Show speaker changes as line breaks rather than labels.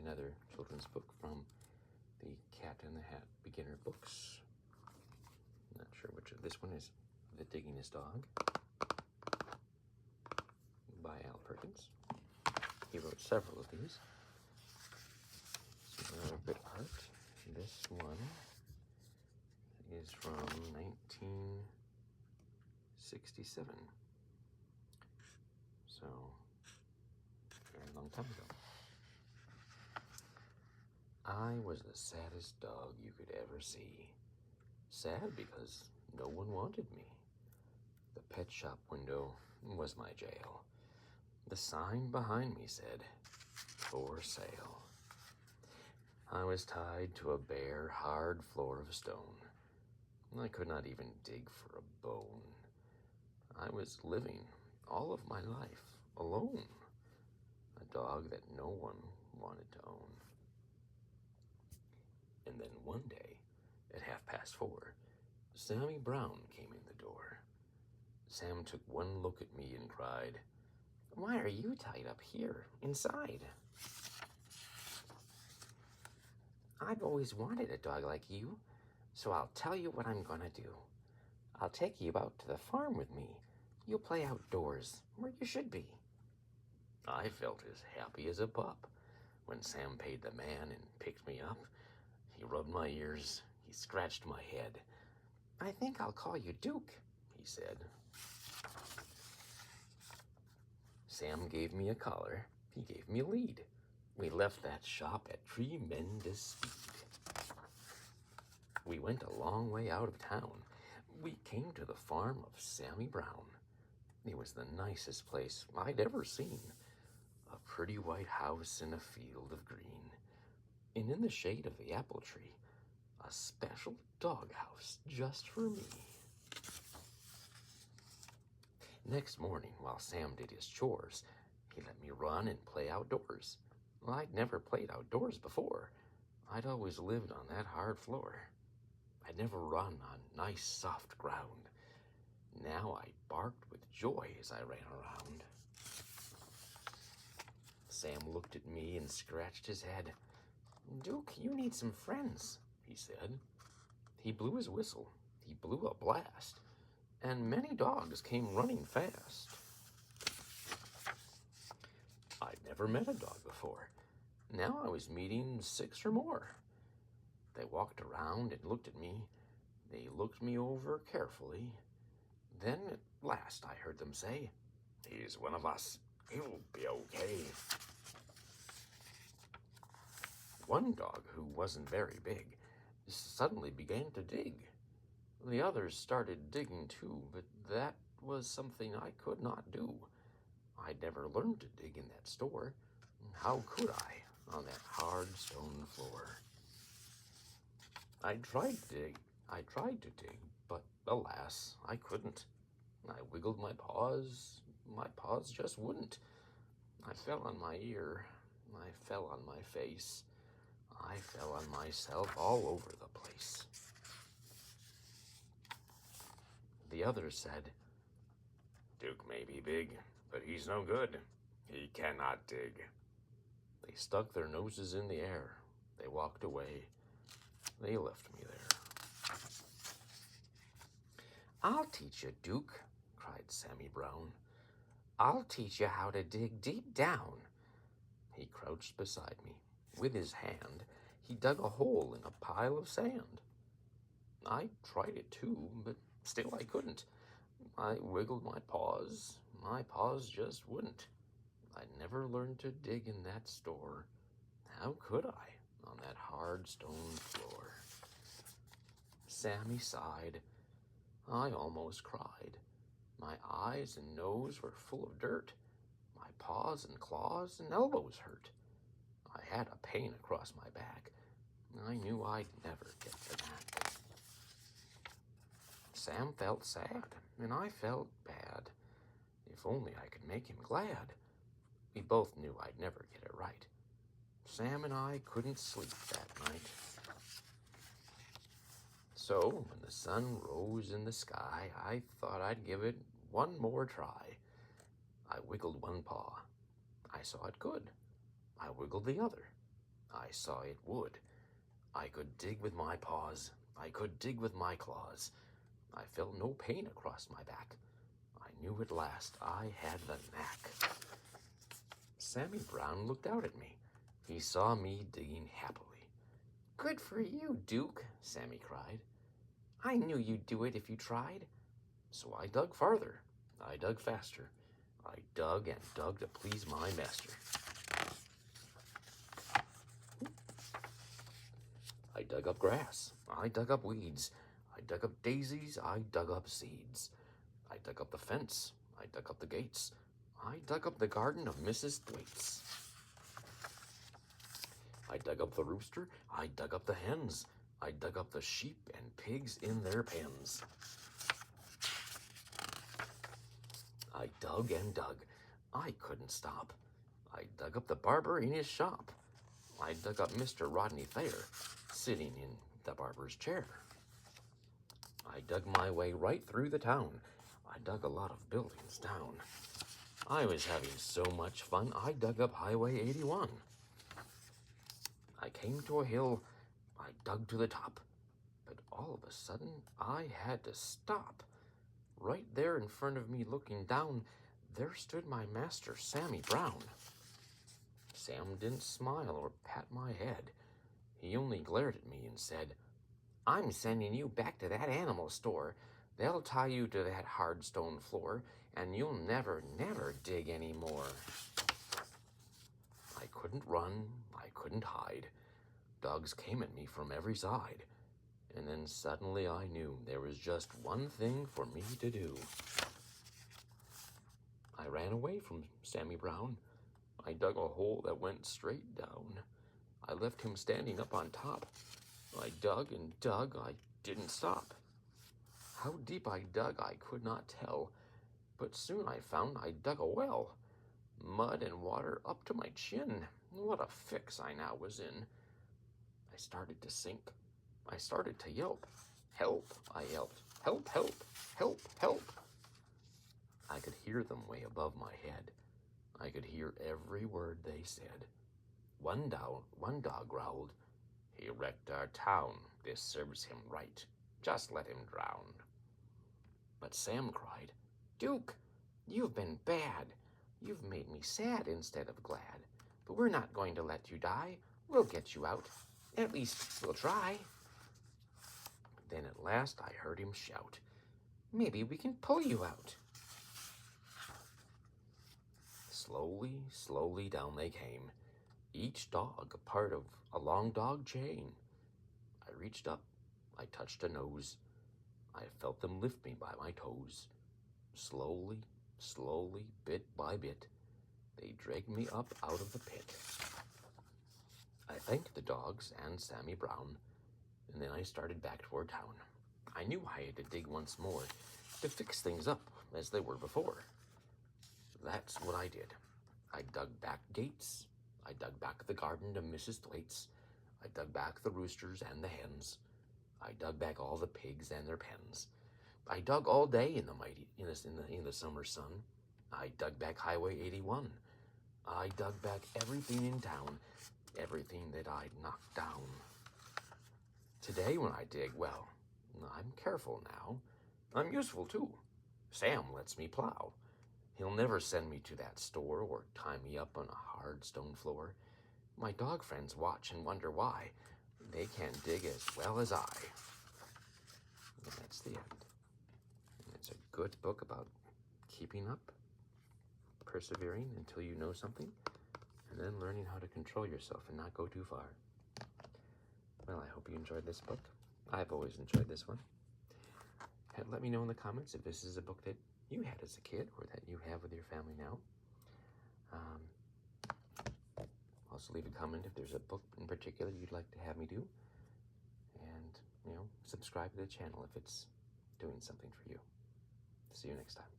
another children's book from the Cat in the Hat Beginner Books. I'm not sure which of this one is. The Digging-est Dog by Al Perkins. He wrote several of these. Some good art. This one is from 1967. So, a very long time ago. I was the saddest dog you could ever see. Sad because no one wanted me. The pet shop window was my jail. The sign behind me said, "For sale." I was tied to a bare, hard floor of stone. I could not even dig for a bone. I was living all of my life alone. A dog that no one wanted to own. And then one day, at 4:30, Sammy Brown came in the door. Sam took one look at me and cried, "Why are you tied up here, inside?" "I've always wanted a dog like you, so I'll tell you what I'm gonna do. I'll take you out to the farm with me. You'll play outdoors, where you should be." I felt as happy as a pup when Sam paid the man and picked me up. He rubbed my ears. He scratched my head. "I think I'll call you Duke," he said. Sam gave me a collar. He gave me a lead. We left that shop at tremendous speed. We went a long way out of town. We came to the farm of Sammy Brown. It was the nicest place I'd ever seen. A pretty white house in a field of green. And in the shade of the apple tree, a special doghouse just for me. Next morning, while Sam did his chores, he let me run and play outdoors. I'd never played outdoors before. I'd always lived on that hard floor. I'd never run on nice, soft ground. Now I barked with joy as I ran around. Sam looked at me and scratched his head. "Duke, you need some friends," he said. He blew his whistle. He blew a blast, and many dogs came running fast. I'd never met a dog before. Now I was meeting 6 or more. They walked around and looked at me. They looked me over carefully. Then at last I heard them say, "He's one of us. He'll be okay." One dog, who wasn't very big, suddenly began to dig. The others started digging too, but that was something I could not do. I'd never learned to dig in that store. How could I, on that hard stone floor? I tried to dig, but alas, I couldn't. I wiggled my paws just wouldn't. I fell on my ear, I fell on my face, I fell on myself all over the place. The others said, "Duke may be big, but he's no good. He cannot dig." They stuck their noses in the air. They walked away. They left me there. "I'll teach you, Duke," cried Sammy Brown. "I'll teach you how to dig deep down." He crouched beside me. With his hand, he dug a hole in a pile of sand. I tried it too, but still I couldn't. I wiggled my paws just wouldn't. I never learned to dig in that store. How could I, on that hard stone floor? Sammy sighed. I almost cried. My eyes and nose were full of dirt. My paws and claws and elbows hurt. I had a pain across my back. I knew I'd never get the knack. Sam felt sad, and I felt bad. If only I could make him glad. We both knew I'd never get it right. Sam and I couldn't sleep that night. So, when the sun rose in the sky, I thought I'd give it one more try. I wiggled one paw. I saw it good. I wiggled the other. I saw it would. I could dig with my paws. I could dig with my claws. I felt no pain across my back. I knew at last I had the knack. Sammy Brown looked out at me. He saw me digging happily. "Good for you, Duke," Sammy cried. "I knew you'd do it if you tried." So I dug farther. I dug faster. I dug and dug to please my master. I dug up grass. I dug up weeds. I dug up daisies. I dug up seeds. I dug up the fence. I dug up the gates. I dug up the garden of Mrs. Thwaites. I dug up the rooster. I dug up the hens. I dug up the sheep and pigs in their pens. I dug and dug. I couldn't stop. I dug up the barber in his shop. I dug up Mr. Rodney Thayer, sitting in the barber's chair. I dug my way right through the town. I dug a lot of buildings down. I was having so much fun, I dug up Highway 81. I came to a hill. I dug to the top. But all of a sudden, I had to stop. Right there in front of me, looking down, there stood my master, Sammy Brown. Sam didn't smile or pat my head. He only glared at me and said, "I'm sending you back to that animal store. They'll tie you to that hard stone floor, and you'll never, never dig anymore." I couldn't run. I couldn't hide. Dogs came at me from every side. And then suddenly I knew there was just one thing for me to do. I ran away from Sammy Brown. I dug a hole that went straight down. I left him standing up on top. I dug and dug. I didn't stop. How deep I dug I could not tell, but soon I found I dug a well. Mud and water up to my chin. What a fix I now was in. I started to sink. I started to yelp. "Help," I yelped. "Help, help, help, help." I could hear them way above my head. I could hear every word they said. One dog growled, "He wrecked our town. This serves him right. Just let him drown." But Sam cried, "Duke, you've been bad. You've made me sad instead of glad. But we're not going to let you die. We'll get you out. At least we'll try." Then at last I heard him shout, "Maybe we can pull you out." Slowly, slowly down they came, each dog a part of a long dog chain. I reached up, I touched a nose, I felt them lift me by my toes. Slowly, slowly, bit by bit, they dragged me up out of the pit. I thanked the dogs and Sammy Brown, and then I started back toward town. I knew I had to dig once more to fix things up as they were before. That's what I did. I dug back gates. I dug back the garden to Mrs. Thwaites. I dug back the roosters and the hens. I dug back all the pigs and their pens. I dug all day in the summer sun. I dug back Highway 81. I dug back everything in town, everything that I'd knocked down. Today when I dig, well, I'm careful now. I'm useful too. Sam lets me plow. He'll never send me to that store or tie me up on a hard stone floor. My dog friends watch and wonder why. They can't dig as well as I. And that's the end. And it's a good book about keeping up, persevering until you know something, and then learning how to control yourself and not go too far. Well, I hope you enjoyed this book. I've always enjoyed this one. And let me know in the comments if this is a book that you had as a kid or that you have with your family now. Also leave a comment if there's a book in particular you'd like to have me do. And, subscribe to the channel if it's doing something for you. See you next time.